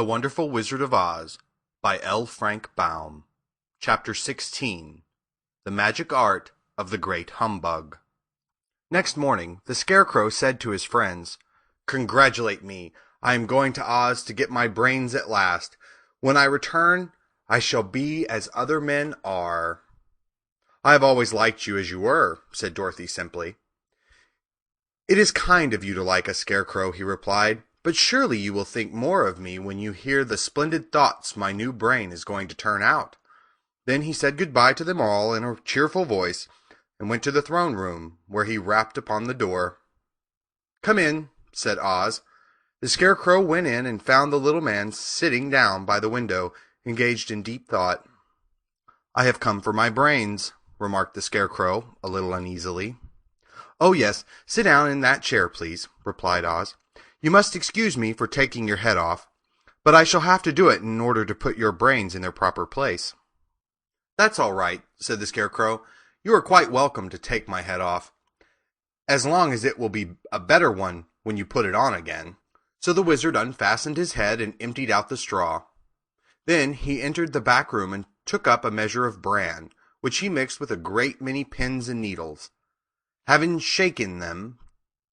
The Wonderful Wizard of Oz by L. Frank Baum. Chapter 16. The Magic Art of the Great Humbug. Next morning, the Scarecrow said to his friends, "Congratulate me. I am going to Oz to get my brains at last. When I return, I shall be as other men are." "I have always liked you as you were," said Dorothy simply. "It is kind of you to like a Scarecrow," he replied. "But surely you will think more of me when you hear the splendid thoughts my new brain is going to turn out." Then he said goodbye to them all in a cheerful voice, and went to the throne room, where he rapped upon the door. "Come in," said Oz. The Scarecrow went in and found the little man sitting down by the window, engaged in deep thought. "I have come for my brains," remarked the Scarecrow, a little uneasily. "Oh, yes, sit down in that chair, please," replied Oz. "You must excuse me for taking your head off, but I shall have to do it in order to put your brains in their proper place." "That's all right," said the Scarecrow. "You are quite welcome to take my head off, as long as it will be a better one when you put it on again." So the wizard unfastened his head and emptied out the straw. Then he entered the back room and took up a measure of bran, which he mixed with a great many pins and needles. Having shaken them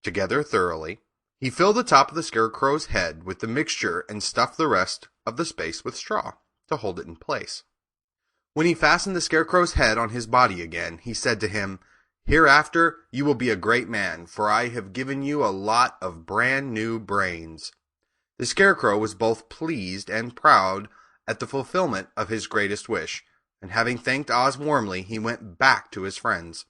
together thoroughly, he filled the top of the Scarecrow's head with the mixture and stuffed the rest of the space with straw, to hold it in place. When he fastened the Scarecrow's head on his body again, he said to him, "Hereafter you will be a great man, for I have given you a lot of brand new brains." The Scarecrow was both pleased and proud at the fulfillment of his greatest wish, and having thanked Oz warmly, he went back to his friends.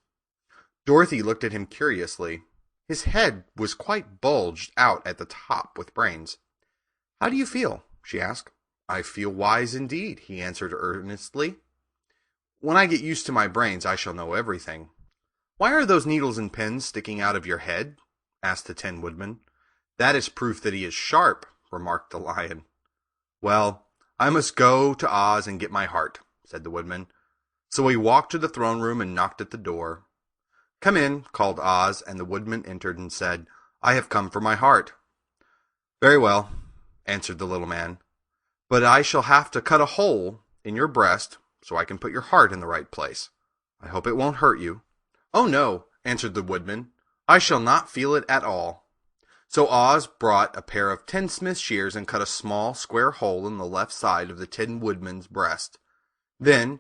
Dorothy looked at him curiously. His head was quite bulged out at the top with brains. "How do you feel?" she asked. "I feel wise indeed," he answered earnestly. "When I get used to my brains, I shall know everything." "Why are those needles and pins sticking out of your head?" asked the Tin Woodman. "That is proof that he is sharp," remarked the Lion. "Well, I must go to Oz and get my heart," said the Woodman. So he walked to the throne room and knocked at the door. "Come in," called Oz, and the Woodman entered and said, "I have come for my heart." "Very well," answered the little man, "but I shall have to cut a hole in your breast so I can put your heart in the right place. I hope it won't hurt you." "Oh, no," answered the Woodman. "I shall not feel it at all." So Oz brought a pair of tinsmith's shears and cut a small square hole in the left side of the Tin Woodman's breast. Then,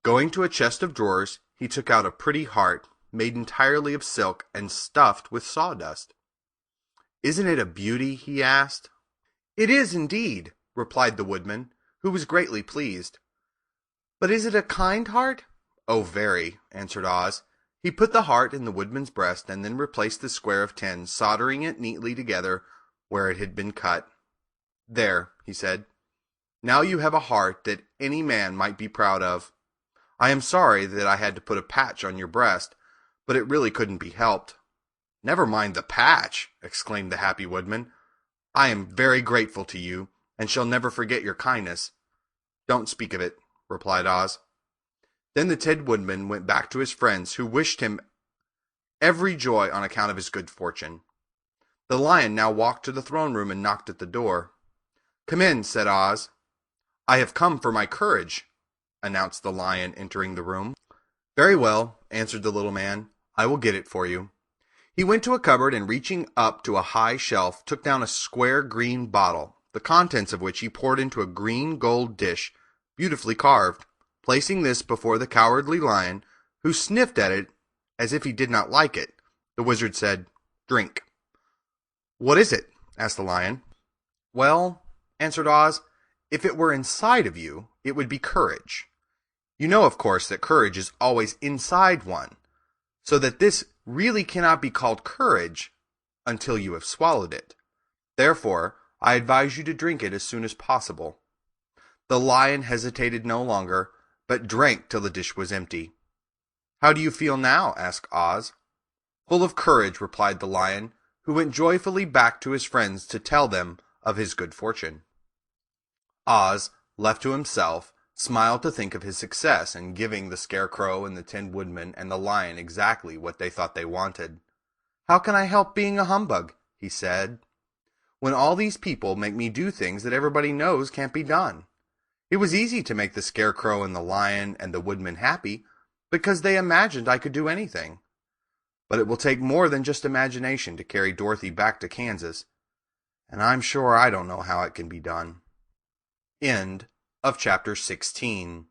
going to a chest of drawers, he took out a pretty heart, made entirely of silk and stuffed with sawdust. "Isn't it a beauty?" he asked. "It is indeed," replied the Woodman, who was greatly pleased. "But is it a kind heart?" "Oh, very," answered Oz. He put the heart in the Woodman's breast and then replaced the square of tin, soldering it neatly together where it had been cut. "There," he said. "Now you have a heart that any man might be proud of. I am sorry that I had to put a patch on your breast, but it really couldn't be helped." "Never mind the patch," exclaimed the happy Woodman. "I am very grateful to you, and shall never forget your kindness." "Don't speak of it," replied Oz. Then the Tin Woodman went back to his friends, who wished him every joy on account of his good fortune. The Lion now walked to the throne room and knocked at the door. "Come in," said Oz. "I have come for my courage," announced the Lion, entering the room. "Very well," answered the little man. "I will get it for you." He went to a cupboard and, reaching up to a high shelf, took down a square green bottle, the contents of which he poured into a green gold dish, beautifully carved. Placing this before the Cowardly Lion, who sniffed at it as if he did not like it, the wizard said, "Drink." "What is it?" asked the Lion. "Well," answered Oz, "if it were inside of you, it would be courage. You know, of course, that courage is always inside one, so that this really cannot be called courage until you have swallowed it. Therefore, I advise you to drink it as soon as possible." The Lion hesitated no longer, but drank till the dish was empty. "How do you feel now?" asked Oz. "Full of courage," replied the Lion, who went joyfully back to his friends to tell them of his good fortune. Oz, left to himself, smiled to think of his success in giving the Scarecrow and the Tin Woodman and the Lion exactly what they thought they wanted. "How can I help being a humbug?" he said. when all these people make me do things that everybody knows can't be done? It was easy to make the Scarecrow and the Lion and the Woodman happy, because they imagined I could do anything. But it will take more than just imagination to carry Dorothy back to Kansas, and I'm sure I don't know how it can be done. End of chapter 16.